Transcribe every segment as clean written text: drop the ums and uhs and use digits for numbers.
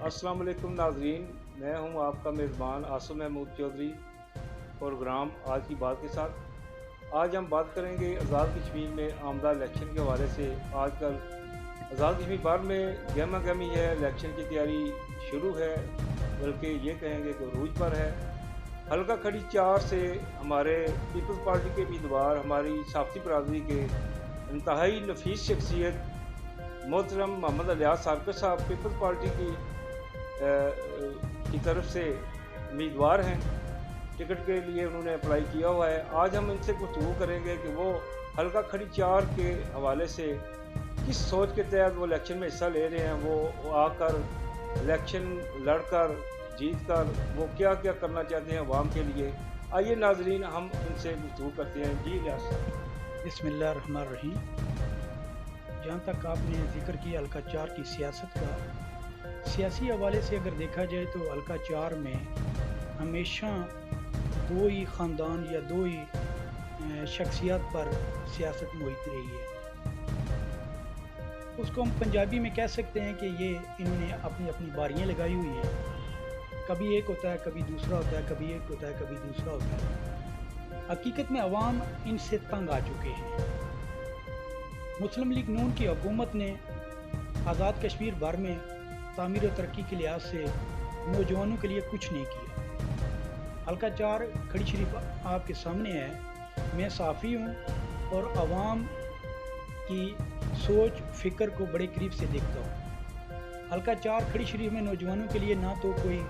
अस्सलाम वालेकुम नाजरीन, मैं हूं आपका मेज़बान आसिम महमूद चौधरी। प्रोग्राम आज की बात के साथ आज हम बात करेंगे आज़ाद कश्मीर में आमदा इलेक्शन के हवाले से। आजकल आज़ाद कश्मीर भर में गहमा गहमी है, इलेक्शन की तैयारी शुरू है, बल्कि ये कहेंगे कि अरूज पर है। हल्का खड़ी 4 से हमारे पीपल्स पार्टी के उम्मीदवार, हमारी सहाफ़ती बरादरी के इंतहाई नफीस शख्सियत मोहतरम मोहम्मद इलियास सारकर साहब पीपल्स पार्टी की तरफ से उम्मीदवार हैं। टिकट के लिए उन्होंने अप्लाई किया हुआ है। आज हम इनसे गुफ्तगू करेंगे कि वो हल्का खड़ी 4 के हवाले से किस सोच के तहत वो इलेक्शन में हिस्सा ले रहे हैं। वो आकर इलेक्शन लड़कर जीत कर वो क्या क्या करना चाहते हैं अवाम के लिए। आइए नाजरीन, हम इनसे गुफ्तगू करते हैं। जी इलियास साहब। बिस्मिल्लाहिर्रहमानिर्रहीम। जहाँ तक आपने जिक्र किया हल्का 4 की सियासत का, सियासी हवाले से अगर देखा जाए तो हल्का 4 में हमेशा दो ही ख़ानदान या दो ही शख्सियत पर सियासत मोहित रही है। उसको हम पंजाबी में कह सकते हैं कि ये इन्होंने अपनी अपनी बारियाँ लगाई हुई हैं। कभी एक होता है, कभी दूसरा होता है, कभी एक होता है, कभी दूसरा होता है। हकीकत में अवाम इनसे तंग आ चुके हैं। मुस्लिम लीग नून की हुकूमत ने आज़ाद कश्मीर भर में तामीर और तरक्की के लिहाज से नौजवानों के लिए कुछ नहीं किया। हल्का 4 खड़ी शरीफ आपके सामने है। मैं सहाफ़ी हूँ और आवाम की सोच फ़िक्र को बड़े करीब से देखता हूँ। हल्का 4 खड़ी शरीफ में नौजवानों के लिए ना तो कोई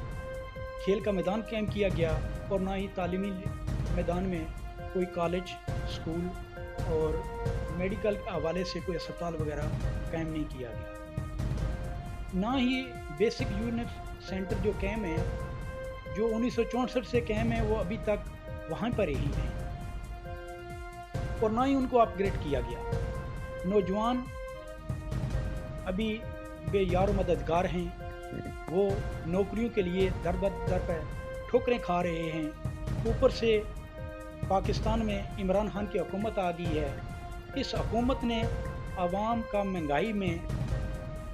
खेल का मैदान कायम किया गया और ना ही तालीमी मैदान में कोई कॉलेज, स्कूल और मेडिकल के हवाले से कोई अस्पताल वगैरह कायम नहीं किया गया। ना ही बेसिक यूनिट सेंटर जो कायम है, जो 1964 से कायम है, वो अभी तक वहाँ पर ही हैं और ना ही उनको अपग्रेड किया गया। नौजवान अभी बेयार मददगार हैं। वो नौकरियों के लिए दर पर ठोकरें खा रहे हैं। ऊपर से पाकिस्तान में इमरान खान की हुकूमत आ गई है। इस हुकूमत ने आवाम का महंगाई में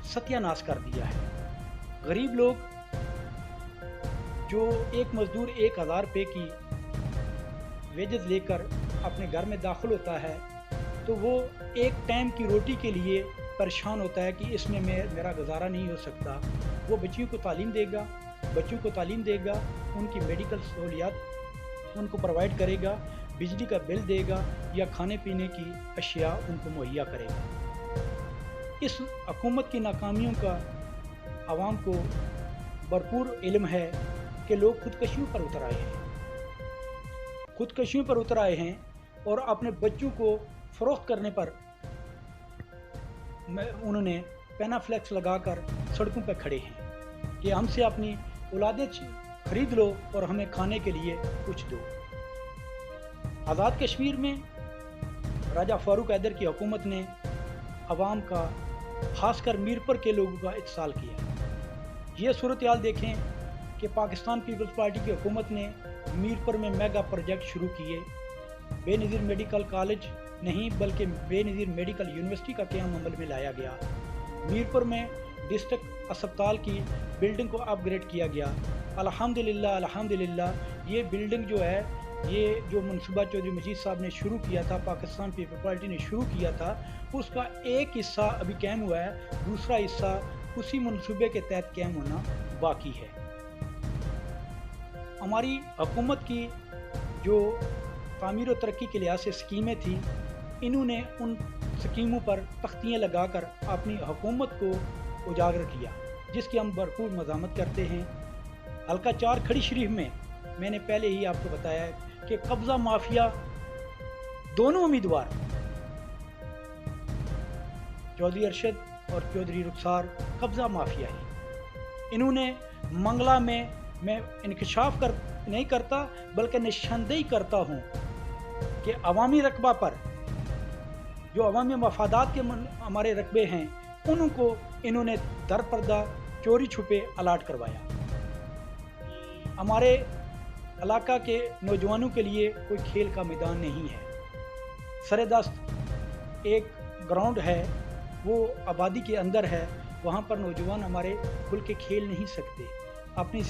सत्यानाश कर दिया है। गरीब लोग, जो एक मज़दूर 1000 रुपये की वेजेस लेकर अपने घर में दाखिल होता है, तो वो एक टाइम की रोटी के लिए परेशान होता है कि इसमें मेरा गुजारा नहीं हो सकता। वो बच्चियों को तालीम देगा, उनकी मेडिकल सहूलियात उनको प्रोवाइड करेगा, बिजली का बिल देगा या खाने पीने की अशिया उनको मुहैया करेगा। इस हुकूमत की नाकामियों का आवाम को भरपूर इल्म है कि लोग खुदकशियों पर उतर आए हैं और अपने बच्चों को फ़रोख्त करने पर उन्होंने पेनाफ्लेक्स लगाकर सड़कों पर खड़े हैं कि हमसे अपनी औलादें खरीद लो और हमें खाने के लिए कुछ दो। आज़ाद कश्मीर में राजा फारूक हैदर की हुकूमत ने अवाम का, खासकर मीरपुर के लोगों का इत्साल किया। ये सूरत हाल देखें कि पाकिस्तान पीपल्स पार्टी की हुकूमत ने मीरपुर में मेगा प्रोजेक्ट शुरू किए। बेनज़ीर मेडिकल कॉलेज नहीं बल्कि बेनज़ीर मेडिकल यूनिवर्सिटी का क़याम अमल में लाया गया। मीरपुर में डिस्ट्रिक्ट अस्पताल की बिल्डिंग को अपग्रेड किया गया। अल्हम्दुलिल्लाह ये बिल्डिंग जो है, ये जो मनसूबा चौधरी मजीद साहब ने शुरू किया था, पाकिस्तान पीपल्स पार्टी ने शुरू किया था, उसका एक हिस्सा अभी कायम हुआ है, दूसरा हिस्सा उसी मनसूबे के तहत कायम होना बाकी है। हमारी हुकूमत की जो तामीर और तरक्की के लिहाज से स्कीमें थी, इन्होंने उन स्कीमों पर तख्तियाँ लगाकर अपनी हुकूमत को उजागर किया, जिसकी हम भरपूर मज़ामत करते हैं। हल्का 4 खड़ी शरीफ में मैंने पहले ही आपको बताया है कि कब्ज़ा माफिया, दोनों उम्मीदवार चौधरी अरशद और चौधरी रुखसार कब्ज़ा माफिया है। इन्होंने मंगला में मैं इंकशाफ नहीं करता बल्कि निशानदेही करता हूँ कि अवामी रकबा पर जो अवामी मफादात के हमारे रकबे हैं, उनको इन्होंने दर पर्दा चोरी छुपे अलाट करवाया। हमारे इलाका के नौजवानों के लिए कोई खेल का मैदान नहीं है। सरेदस्त एक ग्राउंड है, वो आबादी के अंदर है, वहाँ पर नौजवान हमारे खुल के खेल नहीं सकते, अपनी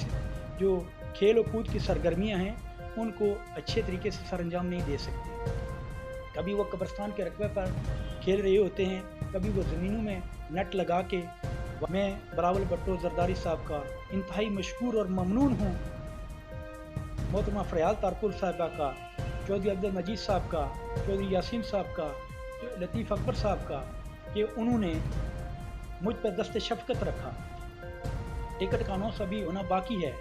जो खेल और कूद की सरगर्मियाँ हैं उनको अच्छे तरीके से सरअंजाम नहीं दे सकते। कभी वो कब्रिस्तान के रकबे पर खेल रहे होते हैं, कभी वो ज़मीनों में नेट लगा के। मैं बिलावल भुट्टो जरदारी साहब का इंतहाई मशहूर और ममनून हूँ, मोहतरमा फरियाल तारपुर साहबा का, चौधरी अब्दुल मजीद साहब का, चौधरी यासीन साहब का, लतीफ़ अकबर साहब का, कि उन्होंने मुझ पर दस्ते शफ़क़त रखा। टिकट का अनाउंस अभी होना बाकी है,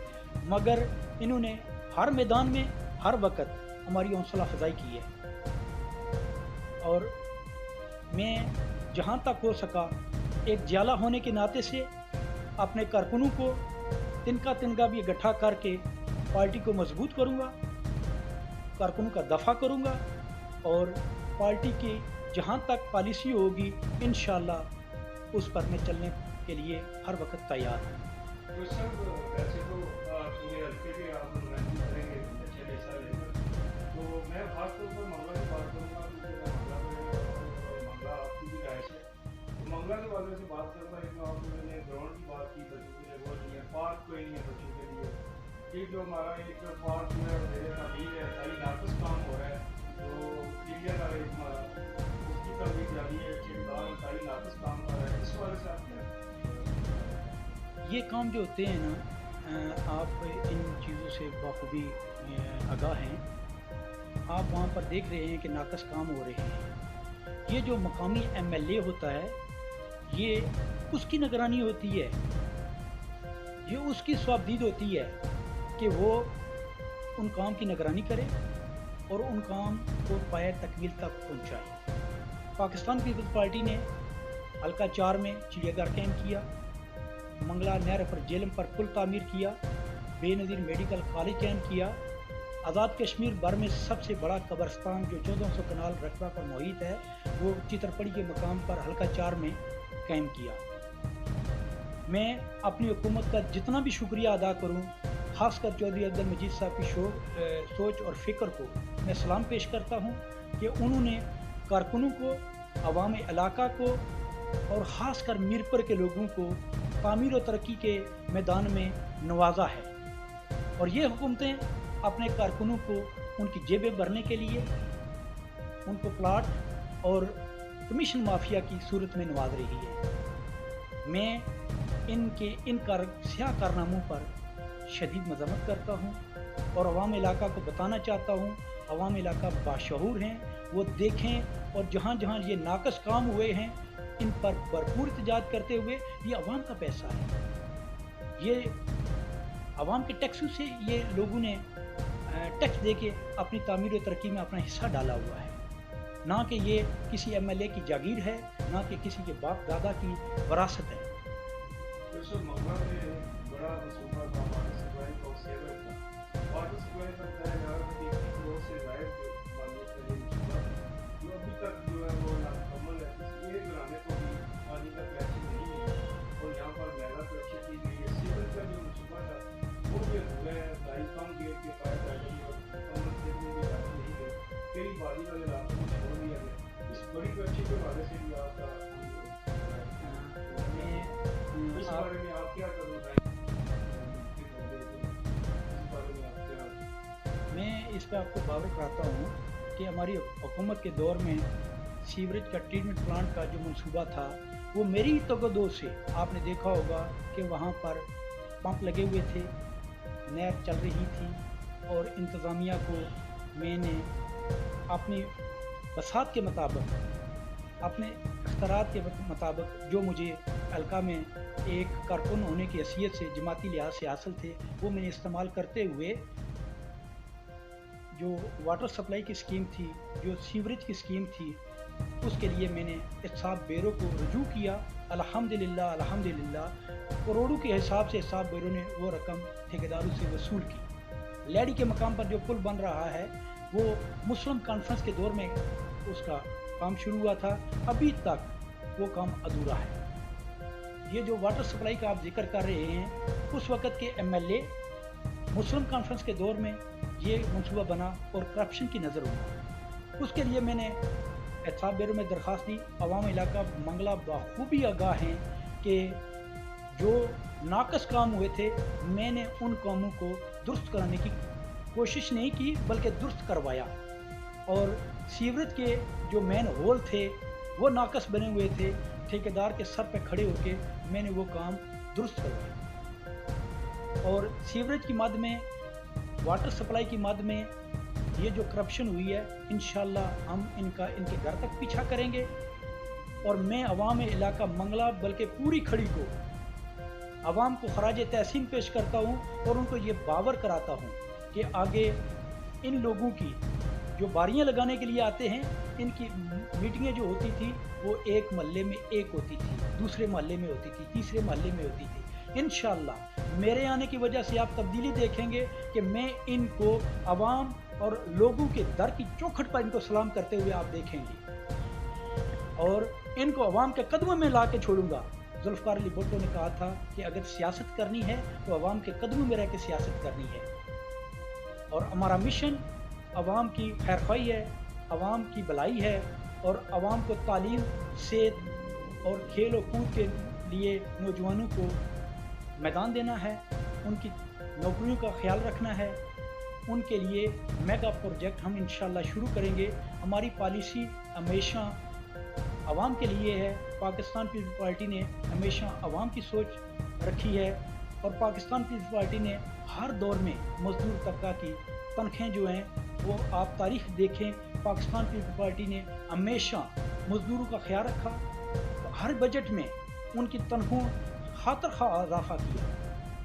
मगर इन्होंने हर मैदान में हर वक्त हमारी हौसला अफजाई की है। और मैं जहाँ तक हो सका एक जियाला होने के नाते से अपने कारकुनों को तिनका तिनका भी इकट्ठा करके पार्टी को मजबूत करूँगा, कारकुनों का दफ़ा करूँगा, और पार्टी की जहाँ तक पॉलिसी होगी इंशाअल्लाह उस पर मैं चलने के लिए हर वक्त तैयार हूँ। तो सर वैसे तो पूरे हल्के के आप नुमाइंदगी करेंगे अच्छे हिस्सा लेकर, तो मैं खास तौर पर मंगला की बात करूँगा, क्योंकि मंगला आपकी भी राय है। तो मंगला के बारे से बात करूँगा, एक आपने ग्राउंड की बात की, बच्चों के लिए वो नहीं है, पार्क कोई नहीं है बच्चों के लिए। ये जो हमारा एक पार्क जो है मेरे तमीर है, सारी नाकस काम हो रहा है, जो इंडिया का एक हमारा उसकी तमीर जारी है, ठेकेदार सारी नाकस काम कर रहा है, इस वाले से आप क्या ये काम जो होते हैं ना, आप इन चीज़ों से बखूबी आगाह हैं। आप वहाँ पर देख रहे हैं कि नाकस काम हो रहे हैं। ये जो मकामी एमएलए होता है, ये उसकी निगरानी होती है, ये उसकी स्वाबदीद होती है कि वो उन काम की निगरानी करे और उन काम को पाए तकमील तक पहुँचाए। पाकिस्तान पीपल्स पार्टी ने हल्का 4 में चिड़ियाघर कैंप किया, मंगला नहर पर जेलम पर पुल तामीर किया, बेनज़ीर मेडिकल कॉलेज कैंप किया, आज़ाद कश्मीर भर में सबसे बड़ा कब्रिस्तान जो 1400 कनाल रकबा पर मुहित है वो चित्रपड़ी के मकाम पर हल्का 4 में कैंप किया। मैं अपनी हुकूमत का जितना भी शुक्रिया अदा करूं, ख़ासकर चौधरी अब्दुल मजीद साहब की सोच और फ़िक्र को मैं सलाम पेश करता हूं कि उन्होंने कारकुनों को, अवाम इलाका को और ख़ासकर मीरपुर के लोगों को तामीर और तरक्की के मैदान में नवाजा है। और ये हुकूमतें अपने कारकुनों को उनकी जेबें भरने के लिए उनको प्लाट और कमीशन माफिया की सूरत में नवाज रही है। मैं इनके स्याह कारनामों पर शदीद मज़म्मत करता हूँ और अवाम इलाका को बताना चाहता हूँ, अवाम इलाका बाशऊर हैं, वो देखें और जहाँ जहाँ ये नाकस काम हुए हैं इन पर भरपूर एहतजाज करते हुए, ये अवाम का पैसा है, ये अवाम के टैक्सों से ये लोगों ने टैक्स दे के अपनी तामीर और तरक्की में अपना हिस्सा डाला हुआ है, ना कि ये किसी एमएलए की जागीर है, ना कि किसी के बाप दादा की वरासत है। मैं इस पर आपको बावर कराता हूँ कि हमारी हुकूमत के दौर में सीवरेज का ट्रीटमेंट प्लांट का जो मंसूबा था वो मेरी तगदो से आपने देखा होगा कि वहाँ पर पंप लगे हुए थे, नहर चल रही थी और इंतज़ामिया को मैंने अपनी बसात के मुताबिक, अपने अख्तरात के मुताबिक जो मुझे हल्का में एक कारकुन होने की हैसियत से जमाती लिहाज से हासिल थे वो मैंने इस्तेमाल करते हुए जो वाटर सप्लाई की स्कीम थी, जो सीवरेज की स्कीम थी, उसके लिए मैंने एहसाब बेरो को रजू किया। अल्हम्दुलिल्लाह अल्हम्दुलिल्लाह करोड़ों के हिसाब से एहसाब बेरो ने वो रकम ठेकेदारों से वसूल की। लैडी के मकाम पर जो पुल बन रहा है वो मुस्लिम कॉन्फ्रेंस के दौर में उसका काम शुरू हुआ था, अभी तक वो काम अधूरा है। ये जो वाटर सप्लाई का आप जिक्र कर रहे हैं, उस वक़्त के एमएलए मुस्लिम कॉन्फ्रेंस के दौर में ये मंसूबा बना और करप्शन की नज़र हुआ। उसके लिए मैंने एहसाब बेरो में दरख्वास्त दी। अवाम इलाका मंगला बखूबी आगाह हैं کہ جو नाकस काम हुए थे मैंने उन कामों को दुरुस्त कराने की कोशिश नहीं की बल्कि दुरुस्त करवाया। और सीवरेज के जो मेन होल थे वो नाकस बने हुए थे, ठेकेदार के सर पे खड़े होके मैंने वो काम दुरुस्त करवाया। और सीवरेज की मद में, वाटर सप्लाई की मद में ये जो करप्शन हुई है इंशाल्लाह हम इनके घर तक पीछा करेंगे। और मैं अवाम इलाका मंगला बल्कि पूरी खड़ी को अवाम को खराज तहसीन पेश करता हूँ और उनको ये बावर कराता हूँ कि आगे इन लोगों की जो बारियां लगाने के लिए आते हैं, इनकी मीटिंगें जो होती थी वो एक मोहल्ले में एक होती थी, दूसरे मोहल्ले में होती थी, तीसरे मोहल्ले में होती थी। इंशाअल्लाह मेरे आने की वजह से आप तब्दीली देखेंगे कि मैं इनको अवाम और लोगों के दर की चौखट पर इनको सलाम करते हुए आप देखेंगे और इनको अवाम के कदमों में ला के छोड़ूंगा। जुल्फ़िकार अली भुट्टो ने कहा था कि अगर सियासत करनी है तो अवाम के कदमों में रह के सियासत करनी है। और हमारा मिशन अवाम की खैरख्वाही है, अवाम की भलाई है और अवाम को तालीम, सेहत और खेल और कूद के लिए नौजवानों को मैदान देना है, उनकी नौकरियों का ख्याल रखना है। उनके लिए मेगा प्रोजेक्ट हम इंशाल्लाह शुरू करेंगे। हमारी पॉलिसी हमेशा अवाम के लिए है। पाकिस्तान पीपल्स पार्टी ने हमेशा अवाम की सोच रखी है और पाकिस्तान पीपल्स पार्टी ने हर दौर में मजदूर तबका की तनख्वाहें जो हैं वो आप तारीख देखें, पाकिस्तान पीपल्स पार्टी ने हमेशा मजदूरों का ख्याल रखा। हर बजट में उनकी तनख्वाहों खातर खा इजाफा किया।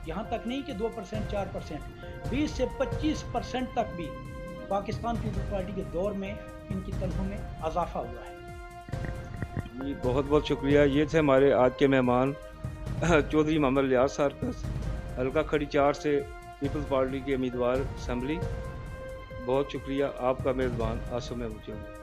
यहाँ तक नहीं कि 2%, 4%, 20 से 25% तक भी पाकिस्तान पीपल्स पार्टी के दौर में इनकी तनख्वाह में इजाफा हुआ है। जी बहुत बहुत शुक्रिया। ये थे हमारे आज के मेहमान चौधरी मोहम्मद लियाज सारकस, हल्का खड़ी 4 से पीपल्स पार्टी के उम्मीदवार असम्बली। बहुत शुक्रिया आपका मेज़बान आसिम महमूद चौधरी।